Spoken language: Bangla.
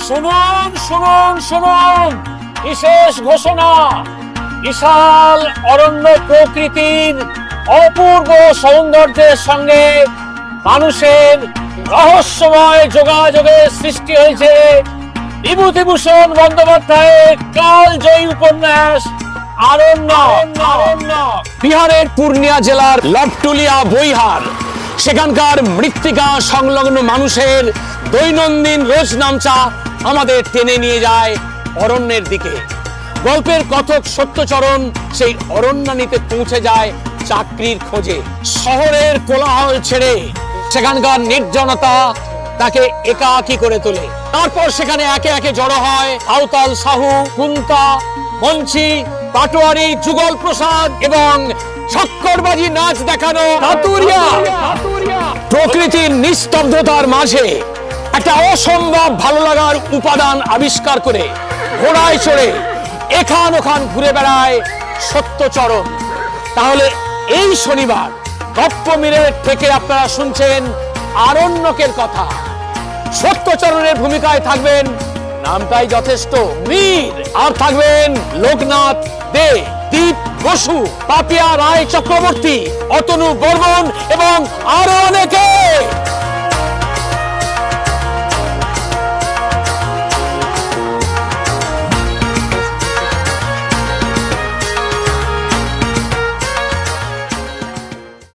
শুনুন শুনুন শুনুন, বিশেষ ঘোষণা। বিশাল অরণ্য প্রকৃতির অপূর্ব সৌন্দর্যের সঙ্গে মানুষের রহস্যময় যোগাযোগের সৃষ্টি হয়েছে বিভূতিভূষণ বন্দ্যোপাধ্যায়ের কালজয়ী উপন্যাস আরণ্যক। বিহারের পূর্ণিয়া জেলার লবটুলিয়া বৈহার, সেখানকার মৃত্তিকা সংলগ্ন মানুষের দৈনন্দিন রোজনামচা আমাদের টেনে নিয়ে যায় অরণ্যের দিকে। গল্পের কথক সত্যচরণ সেই অরণ্যানীতে পৌঁছে যায় চাকরির খোঁজে। শহরের কোলাহল ছেড়ে সেখানকার নির্জনতা তাকে একাকী করে তোলে। তারপর সেখানে একে একে জড়ো হয় আওতাল সাহু, কুন্তা, মঞ্চি, পাটোয়ারি, যুগল প্রসাদ এবং ছক্করবাজি নাচ দেখানো হাতুরিয়া। প্রকৃতির নিস্তব্ধতার মাঝে একটা অসম্ভব ভালো লাগার উপাদান আবিষ্কার করে ঘোড়ায় চড়ে এখান ওখান ঘুরে বেড়ায় সত্যচরণ। তাহলে এই শনিবার গপ্প মিলের থেকে আপনারা শুনছেন আরণ্যকের কথা। সত্যচরণের ভূমিকায় থাকবেন, নামটাই যথেষ্ট, মীর। আর থাকবেন লোকনাথ দে, দীপ বসু, পাপিয়া রায় চক্রবর্তী, অতনু বর্মন এবং আরো অনেকে।